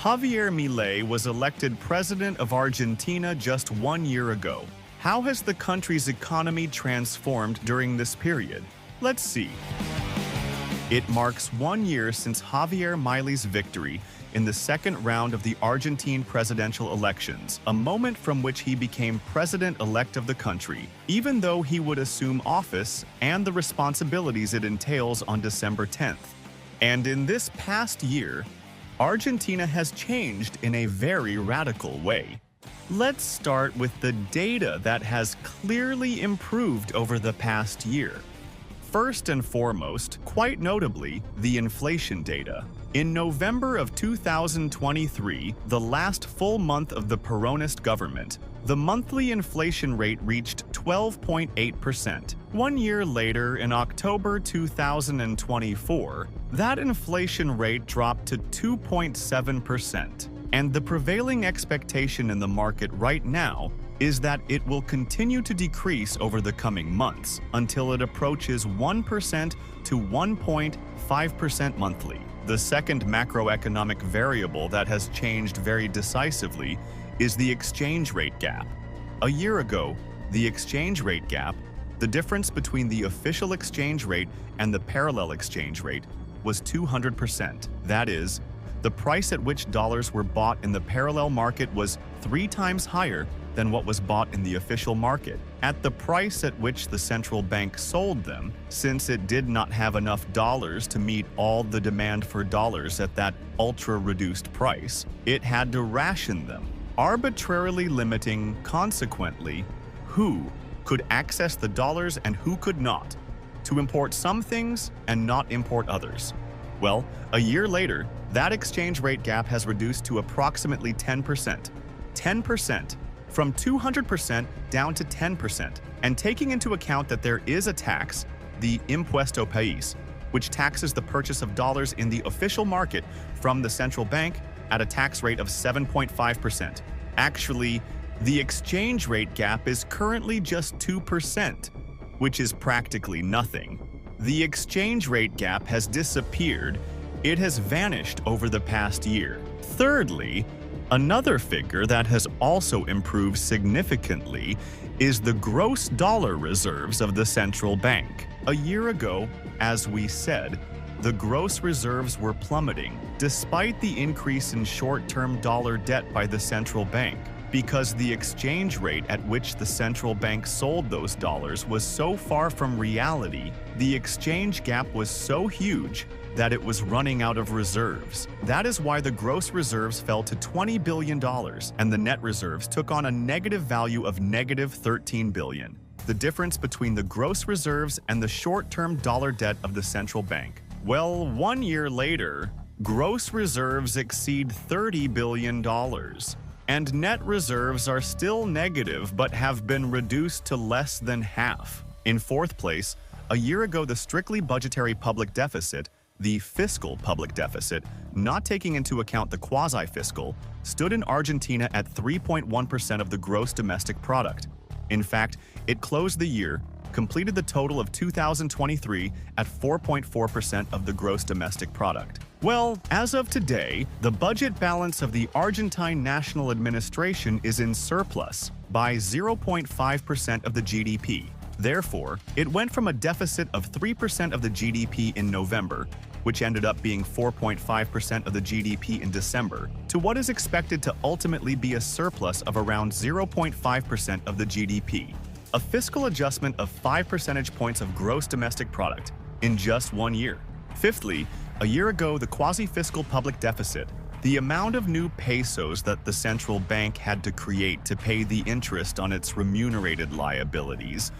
Javier Milei was elected president of Argentina just 1 year ago. How has the country's economy transformed during this period? Let's see. It marks 1 year since Javier Milei's victory in the second round of the Argentine presidential elections, a moment from which he became president-elect of the country, even though he would assume office and the responsibilities it entails on December 10th. And in this past year, Argentina has changed in a very radical way. Let's start with the data that has clearly improved over the past year. First and foremost, quite notably, the inflation data. In November of 2023, the last full month of the Peronist government, the monthly inflation rate reached 12.8%. 1 year later, in October 2024, that inflation rate dropped to 2.7%. And the prevailing expectation in the market right now is that it will continue to decrease over the coming months until it approaches 1% to 1.5% monthly. The second macroeconomic variable that has changed very decisively is the exchange rate gap. A year ago, the exchange rate gap, the difference between the official exchange rate and the parallel exchange rate, was 200%. That is, the price at which dollars were bought in the parallel market was 3 times higher than what was bought in the official market, at the price at which the central bank sold them, since it did not have enough dollars to meet all the demand for dollars at that ultra-reduced price. It had to ration them, arbitrarily limiting, consequently, who could access the dollars and who could not, to import some things and not import others. Well, a year later, that exchange rate gap has reduced to approximately 10%. 10%, from 200% down to 10%. And taking into account that there is a tax, the Impuesto País, which taxes the purchase of dollars in the official market from the central bank at a tax rate of 7.5%. Actually, the exchange rate gap is currently just 2%, which is practically nothing. The exchange rate gap has disappeared. It has vanished over the past year. Thirdly, another figure that has also improved significantly is the gross dollar reserves of the central bank. A year ago, as we said, the gross reserves were plummeting despite the increase in short-term dollar debt by the central bank, because the exchange rate at which the central bank sold those dollars was so far from reality. The exchange gap was so huge that it was running out of reserves. That is why the gross reserves fell to $20 billion, and the net reserves took on a negative value of negative $13 billion. The difference between the gross reserves and the short-term dollar debt of the central bank. Well, 1 year later, gross reserves exceed $30 billion. And net reserves are still negative but have been reduced to less than half. In fourth place, a year ago the strictly budgetary public deficit, the fiscal public deficit, not taking into account the quasi-fiscal, stood in Argentina at 3.1% of the gross domestic product. In fact, it closed the year, completed the total of 2023 at 4.4% of the gross domestic product. Well, as of today, the budget balance of the Argentine National Administration is in surplus by 0.5% of the GDP. Therefore, it went from a deficit of 3% of the GDP in November, which ended up being 4.5% of the GDP in December, to what is expected to ultimately be a surplus of around 0.5% of the GDP. A fiscal adjustment of 5 percentage points of gross domestic product in just 1 year. Fifthly, a year ago, the quasi-fiscal public deficit, the amount of new pesos that the central bank had to create to pay the interest on its remunerated liabilities,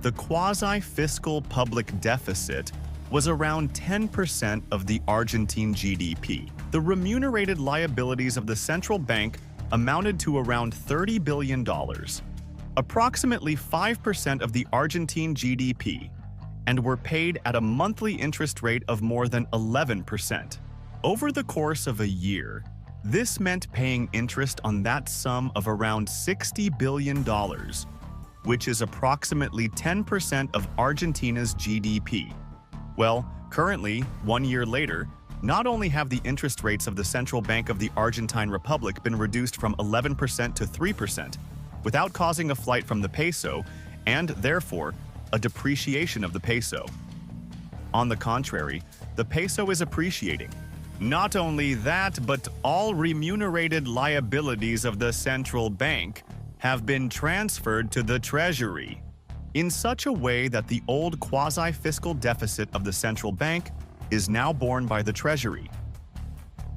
the quasi-fiscal public deficit was around 10% of the Argentine GDP. The remunerated liabilities of the central bank amounted to around $30 billion, approximately 5% of the Argentine GDP, and were paid at a monthly interest rate of more than 11%. Over the course of a year, this meant paying interest on that sum of around $60 billion, which is approximately 10% of Argentina's GDP. Well, currently, 1 year later, Not only have the interest rates of the Central Bank of the Argentine Republic been reduced from 11% to 3%, without causing a flight from the peso, and therefore a depreciation of the peso. On the contrary, the peso is appreciating. Not only that, but all remunerated liabilities of the central bank have been transferred to the Treasury, in such a way that the old quasi-fiscal deficit of the central bank is now borne by the Treasury.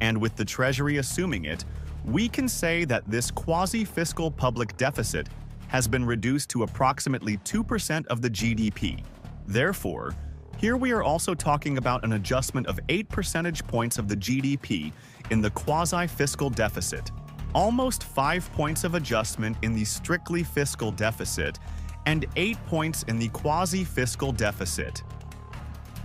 And with the Treasury assuming it, we can say that this quasi-fiscal public deficit has been reduced to approximately 2% of the GDP. Therefore, here we are also talking about an adjustment of 8 percentage points of the GDP in the quasi-fiscal deficit, almost 5 points of adjustment in the strictly fiscal deficit, and 8 points in the quasi-fiscal deficit.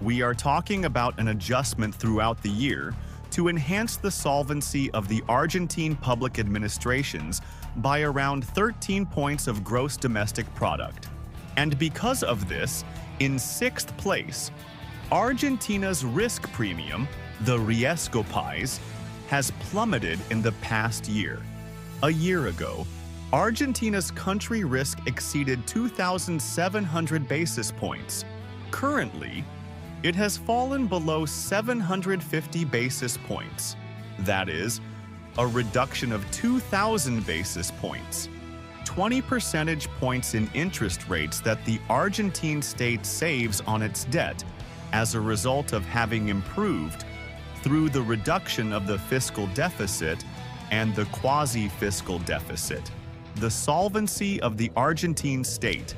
We are talking about an adjustment throughout the year to enhance the solvency of the Argentine public administrations by around 13 points of gross domestic product. And because of this, in 6th place, Argentina's risk premium, the Riesgo País, has plummeted in the past year. A year ago, Argentina's country risk exceeded 2,700 basis points. Currently, it has fallen below 750 basis points. That is, a reduction of 2,000 basis points. 20 percentage points in interest rates that the Argentine state saves on its debt as a result of having improved through the reduction of the fiscal deficit and the quasi-fiscal deficit. The solvency of the Argentine state.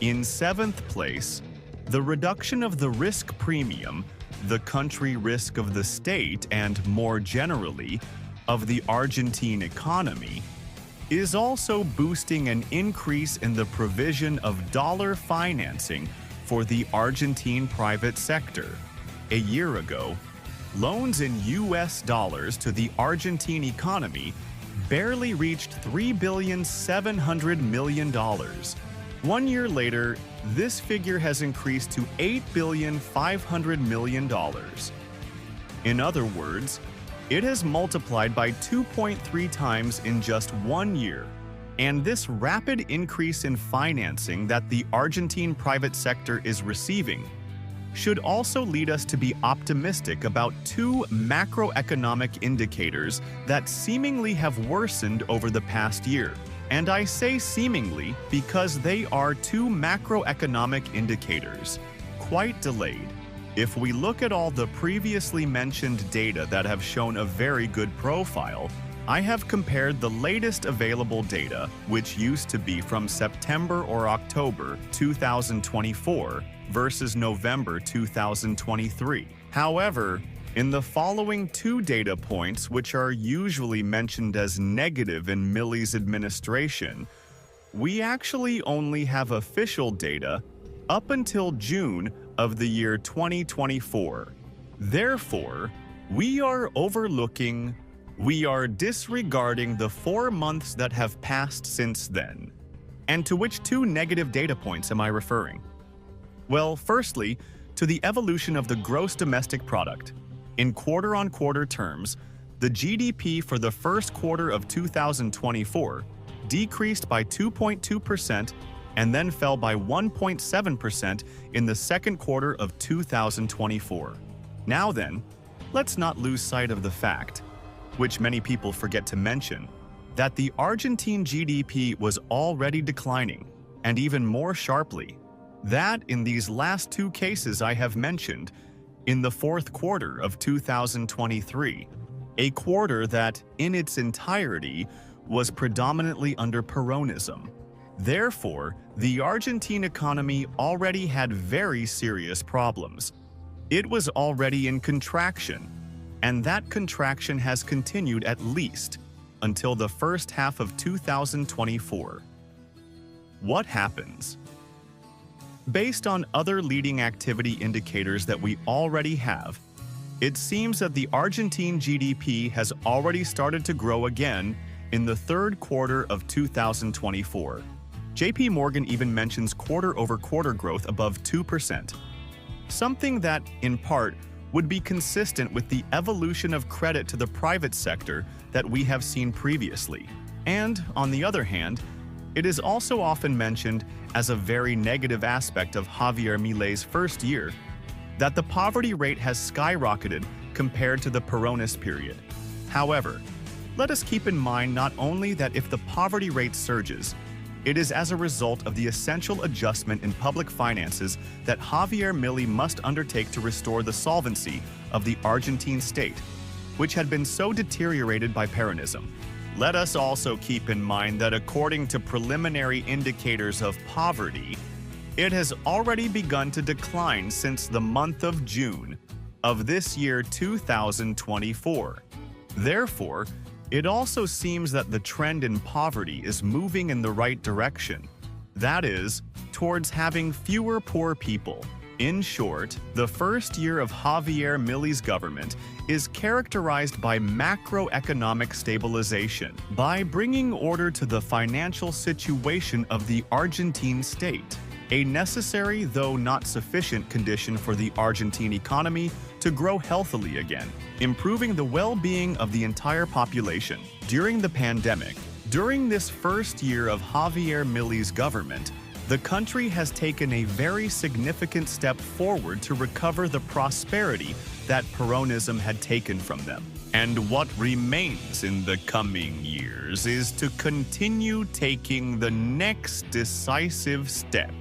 In 7th place, the reduction of the risk premium, the country risk of the state, and more generally, of the Argentine economy, is also boosting an increase in the provision of dollar financing for the Argentine private sector. A year ago, loans in US dollars to the Argentine economy barely reached $3.7 billion. 1 year later, this figure has increased to $8.5 billion. In other words, it has multiplied by 2.3 times in just 1 year. And this rapid increase in financing that the Argentine private sector is receiving should also lead us to be optimistic about 2 macroeconomic indicators that seemingly have worsened over the past year. And I say seemingly because they are 2 macroeconomic indicators, quite delayed. If we look at all the previously mentioned data that have shown a very good profile, I have compared the latest available data, which used to be from September or October 2024 versus November 2023. However, in the following 2 data points, which are usually mentioned as negative in Milei's administration, we actually only have official data up until June of the year 2024. Therefore, we are disregarding the 4 months that have passed since then. And to which 2 negative data points am I referring? Well, firstly, to the evolution of the gross domestic product. In quarter-on-quarter terms, the GDP for the first quarter of 2024 decreased by 2.2% and then fell by 1.7% in the second quarter of 2024. Now then, let's not lose sight of the fact, which many people forget to mention, that the Argentine GDP was already declining, and even more sharply, that in these last 2 cases I have mentioned, in the fourth quarter of 2023, a quarter that, in its entirety, was predominantly under Peronism. Therefore, the Argentine economy already had very serious problems. It was already in contraction, and that contraction has continued at least until the first half of 2024. What happens? Based on other leading activity indicators that we already have, it seems that the Argentine GDP has already started to grow again in the third quarter of 2024. JP Morgan even mentions quarter-over-quarter growth above 2%, something that, in part, would be consistent with the evolution of credit to the private sector that we have seen previously. And, on the other hand, it is also often mentioned as a very negative aspect of Javier Milei's first year that the poverty rate has skyrocketed compared to the Peronist period. However, let us keep in mind not only that if the poverty rate surges, it is as a result of the essential adjustment in public finances that Javier Milei must undertake to restore the solvency of the Argentine state, which had been so deteriorated by Peronism. Let us also keep in mind that according to preliminary indicators of poverty, it has already begun to decline since the month of June of this year 2024. Therefore, it also seems that the trend in poverty is moving in the right direction. That is, towards having fewer poor people. In short, the first year of Javier Milei's government is characterized by macroeconomic stabilization, by bringing order to the financial situation of the Argentine state, a necessary though not sufficient condition for the Argentine economy to grow healthily again, improving the well-being of the entire population. During the pandemic, during this first year of Javier Milei's government, the country has taken a very significant step forward to recover the prosperity that Peronism had taken from them. And what remains in the coming years is to continue taking the next decisive step